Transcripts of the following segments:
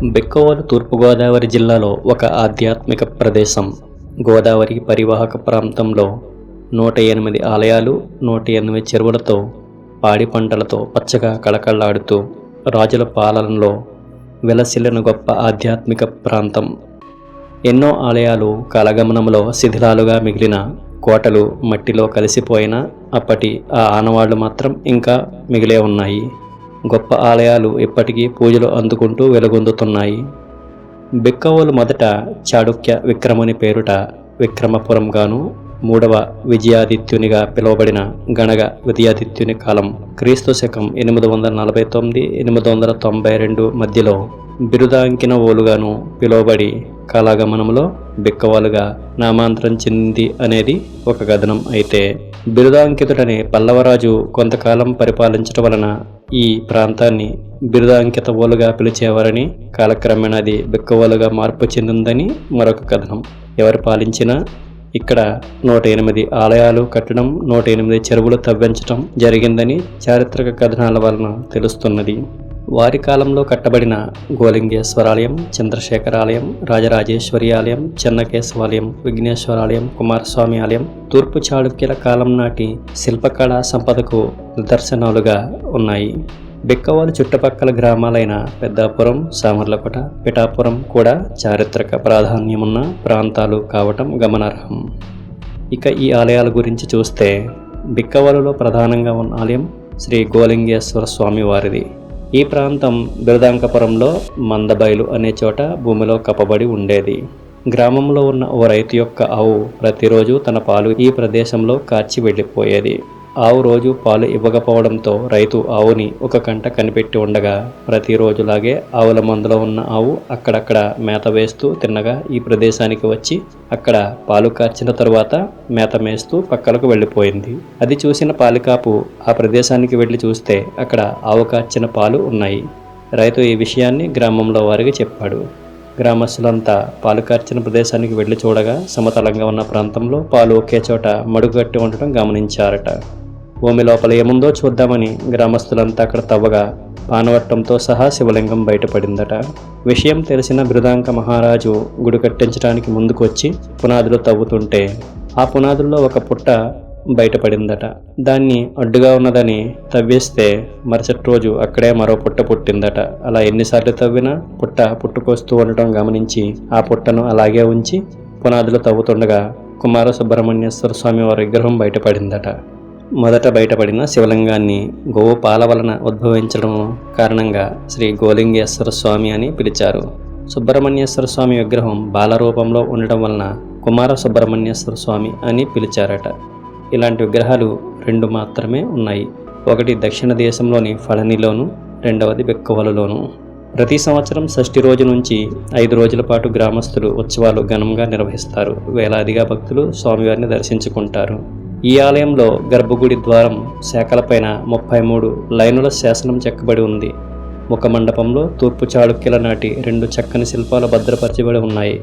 బిక్కవోలు తూర్పుగోదావరి జిల్లాలో ఒక ఆధ్యాత్మిక ప్రదేశం. గోదావరి పరివాహక ప్రాంతంలో 108 ఆలయాలు, 108 చెరువులతో, పాడి పంటలతో పచ్చగా కళకళలాడుతూ రాజుల పాలనలో విలసిల్లిన గొప్ప ఆధ్యాత్మిక ప్రాంతం. ఎన్నో ఆలయాలు కాలగమనంలో శిథిలాలుగా మిగిలిన, కోటలు మట్టిలో కలిసిపోయిన అప్పటి ఆ ఆనవాళ్లు మాత్రం ఇంకా మిగిలే ఉన్నాయి. గొప్ప ఆలయాలు ఇప్పటికీ పూజలు అందుకుంటూ వెలుగొందుతున్నాయి. బిక్కవోలు మొదట చాళుక్య విక్రముని పేరుట విక్రమపురం గాను, మూడవ విజయాదిత్యునిగా పిలువబడిన గణగ విజయాదిత్యుని కాలం క్రీస్తు శకం 849-892 మధ్యలో బిరుదాంకిన ఓలుగాను పిలువబడి కాలగమనంలో బిక్కవోలుగా నామాంతరం చెందింది అనేది ఒక కథనం. అయితే బిరుదాంకితుడనే పల్లవరాజు కొంతకాలం పరిపాలించడం వలన ఈ ప్రాంతాన్ని బిరుదాంకిత ఓలుగా పిలిచేవారని, కాలక్రమేణా అది బిక్కవోలుగా మార్పు చెందిందని మరొక కథనం. ఎవరు పాలించినా ఇక్కడ 108 ఆలయాలు కట్టడం, 108 చెరువులు తవ్వించడం జరిగిందని చారిత్రక కథనాల వలన తెలుస్తున్నది. వారి కాలంలో కట్టబడిన గోలింగేశ్వరాలయం, చంద్రశేఖరాలయం, రాజరాజేశ్వరి ఆలయం, చెన్నకేశవాలయం, విఘ్నేశ్వరాలయం, కుమారస్వామి ఆలయం తూర్పు చాళుక్యుల కాలం నాటి శిల్పకళా సంపదకు నిదర్శనాలుగా ఉన్నాయి. బిక్కవోలు చుట్టుపక్కల గ్రామాలైన పెద్దాపురం, సామర్లకోట, పిఠాపురం కూడా చారిత్రక ప్రాధాన్యమున్న ప్రాంతాలు కావటం గమనార్హం. ఇక ఈ ఆలయాల గురించి చూస్తే బిక్కవోలులో ప్రధానంగా ఉన్న ఆలయం శ్రీ గోలింగేశ్వర స్వామి వారిది. ఈ ప్రాంతం బిరుదాంకపురంలో మందబైలు అనే చోట భూమిలో కప్పబడి ఉండేది. గ్రామంలో ఉన్న ఓ రైతు యొక్క ఆవు ప్రతిరోజు తన పాలు ఈ ప్రదేశంలో కార్చి వెళ్ళిపోయేది. ఆవు రోజు పాలు ఇవ్వకపోవడంతో రైతు ఆవుని ఒక కంట కనిపెట్టి ఉండగా, ప్రతిరోజులాగే ఆవుల మందలో ఉన్న ఆవు అక్కడక్కడ మేత వేస్తూ తిన్నగా ఈ ప్రదేశానికి వచ్చి అక్కడ పాలు కార్చిన తరువాత మేత మేస్తూ పక్కలకు వెళ్ళిపోయింది. అది చూసిన పాలికాపు ఆ ప్రదేశానికి వెళ్ళి చూస్తే అక్కడ ఆవు కార్చిన పాలు ఉన్నాయి. రైతు ఈ విషయాన్ని గ్రామంలో వారికి చెప్పాడు. గ్రామస్తులంతా పాలు కార్చిన ప్రదేశానికి వెళ్ళి చూడగా సమతలంగా ఉన్న ప్రాంతంలో పాలు ఒకే చోట మడుగట్టి ఉండటం గమనించారట. భూమి లోపల ఏముందో చూద్దామని గ్రామస్తులంతా అక్కడ తవ్వగా పానవట్టంతో సహా శివలింగం బయటపడిందట. విషయం తెలిసిన బిరుదాంక మహారాజు గుడి కట్టించడానికి ముందుకు వచ్చి పునాదులు తవ్వుతుంటే ఆ పునాదుల్లో ఒక పుట్ట బయటపడిందట. దాన్ని అడ్డుగా ఉన్నదని తవ్వేస్తే మరుసటి రోజు అక్కడే మరో పుట్ట పుట్టిందట. అలా ఎన్నిసార్లు తవ్వినా పుట్ట పుట్టుకొస్తూ ఉండటం గమనించి ఆ పుట్టను అలాగే ఉంచి పునాదులు తవ్వుతుండగా కుమార సుబ్రహ్మణ్యేశ్వర స్వామి వారి విగ్రహం బయటపడిందట. మొదట బయటపడిన శివలింగాన్ని గోవు పాల వలన ఉద్భవించడం కారణంగా శ్రీ గోలింగేశ్వర స్వామి అని పిలిచారు. సుబ్రహ్మణ్యేశ్వర స్వామి విగ్రహం బాలరూపంలో ఉండటం వలన కుమార సుబ్రహ్మణ్యేశ్వర స్వామి అని పిలిచారట. ఇలాంటి విగ్రహాలు 2 మాత్రమే ఉన్నాయి. ఒకటి దక్షిణ దేశంలోని పళనిలోను, రెండవది బిక్కవోలులోను. ప్రతి సంవత్సరం షష్ఠి రోజు నుంచి 5 రోజుల పాటు గ్రామస్తులు ఉత్సవాలు ఘనంగా నిర్వహిస్తారు. వేలాదిగా భక్తులు స్వామివారిని దర్శించుకుంటారు. ఈ ఆలయంలో గర్భగుడి ద్వారం శాఖలపైన 33 లైనుల శాసనం చెక్కబడి ఉంది. ముఖ మండపంలో తూర్పు చాళుక్యుల నాటి 2 చక్కని శిల్పాలు భద్రపరచబడి ఉన్నాయి.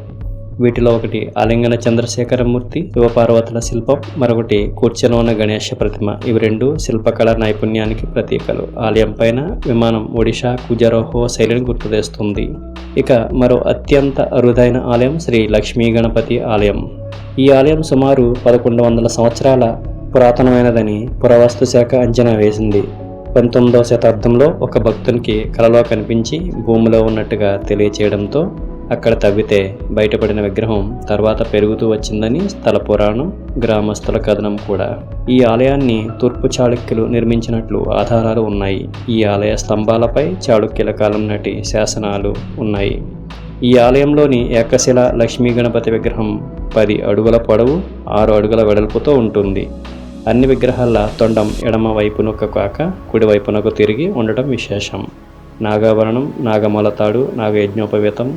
వీటిలో ఒకటి ఆలింగన చంద్రశేఖరమూర్తి శివపార్వతుల శిల్పం, మరొకటి కూర్చొని ఉన్న గణేశ ప్రతిమ. ఇవి 2 శిల్పకళా నైపుణ్యానికి ప్రతీకలు. ఆలయం పైన విమానం ఒడిషా ఖుజారోహో శైలిని గుర్తుచేస్తుంది. ఇక మరో అత్యంత అరుదైన ఆలయం శ్రీ లక్ష్మీ గణపతి ఆలయం. ఈ ఆలయం సుమారు 1100 సంవత్సరాల పురాతనమైనదని పురావస్తు శాఖ అంచనా వేసింది. 19వ శతాబ్దంలో ఒక భక్తునికి కలలో కనిపించి భూమిలో ఉన్నట్టుగా తెలియచేయడంతో అక్కడ తవ్వితే బయటపడిన విగ్రహం తర్వాత పెరుగుతూ వచ్చిందని స్థల పురాణం, గ్రామస్తుల కథనం కూడా. ఈ ఆలయాన్ని తూర్పు చాళుక్యులు నిర్మించినట్లు ఆధారాలు ఉన్నాయి. ఈ ఆలయ స్తంభాలపై చాళుక్యుల కాలం నాటి శాసనాలు ఉన్నాయి. ఈ ఆలయంలోని ఏకశిల లక్ష్మీ గణపతి విగ్రహం 10 అడుగుల పొడవు, 6 అడుగుల వెడల్పుతో ఉంటుంది. అన్ని విగ్రహాల తొండం ఎడమ వైపునకు కాక కుడి వైపునకు తిరిగి ఉండటం విశేషం. నాగాభరణం, నాగమలతాడు, నాగయజ్ఞోపవీతం,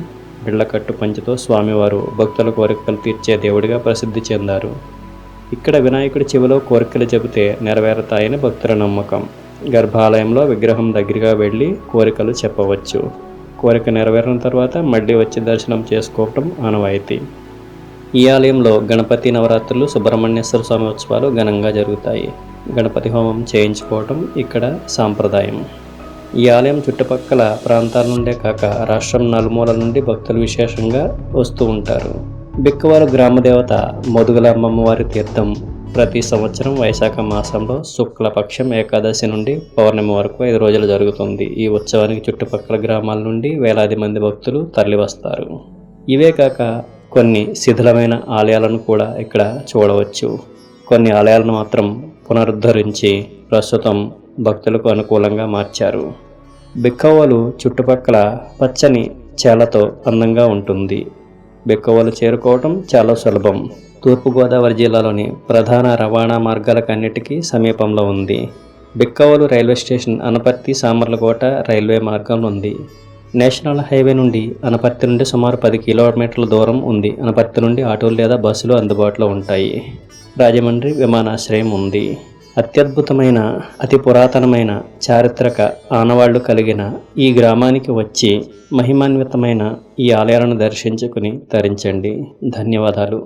బిళ్ళకట్టు పంచితో స్వామివారు భక్తుల కోరికలు తీర్చే దేవుడిగా ప్రసిద్ధి చెందారు. ఇక్కడ వినాయకుడి చెవిలో కోరికలు చెబితే నెరవేరుతాయని భక్తుల నమ్మకం. గర్భాలయంలో విగ్రహం దగ్గరగా వెళ్ళి కోరికలు చెప్పవచ్చు. కోరిక నెరవేరిన తర్వాత మళ్ళీ వచ్చి దర్శనం చేసుకోవటం ఆనవాయితీ. ఈ ఆలయంలో గణపతి నవరాత్రులు, సుబ్రహ్మణ్యేశ్వర స్వామి ఉత్సవాలు ఘనంగా జరుగుతాయి. గణపతి హోమం చేయించుకోవటం ఇక్కడ సాంప్రదాయం. ఈ ఆలయం చుట్టుపక్కల ప్రాంతాల నుండే కాక రాష్ట్రం నలుమూలల నుండి భక్తులు విశేషంగా వస్తూ ఉంటారు. బిక్కవాలు గ్రామదేవత మొదుగుల అమ్మవారి తీర్థం ప్రతి సంవత్సరం వైశాఖ మాసంలో శుక్లపక్షం ఏకాదశి నుండి పౌర్ణమి వరకు 5 రోజులు జరుగుతుంది. ఈ ఉత్సవానికి చుట్టుపక్కల గ్రామాల నుండి వేలాది మంది భక్తులు తరలివస్తారు. ఇవే కాక కొన్ని శిథిలమైన ఆలయాలను కూడా ఇక్కడ చూడవచ్చు. కొన్ని ఆలయాలను మాత్రం పునరుద్ధరించి ప్రస్తుతం భక్తులకు అనుకూలంగా మార్చారు. బిక్కవోలు చుట్టుపక్కల పచ్చని చేలతో అందంగా ఉంటుంది. బిక్కవోలు చేరుకోవటం చాలా సులభం. తూర్పుగోదావరి జిల్లాలోని ప్రధాన రవాణా మార్గాలకన్నిటికీ సమీపంలో ఉంది. Bikkavolu railway station Anaparthi Samarlakota railway మార్గం ఉంది. నేషనల్ హైవే నుండి అనపర్తి నుండి సుమారు 10 కిలోమీటర్ల దూరం ఉంది. అనపర్తి నుండి ఆటోలు లేదా బస్సులు అందుబాటులో ఉంటాయి. రాజమండ్రి విమానాశ్రయం ఉంది. అత్యద్భుతమైన అతి పురాతనమైన చారిత్రక ఆనవాళ్లు కలిగిన ఈ గ్రామానికి వచ్చి మహిమాన్వితమైన ఈ ఆలయాలను దర్శించుకుని తరించండి. ధన్యవాదాలు.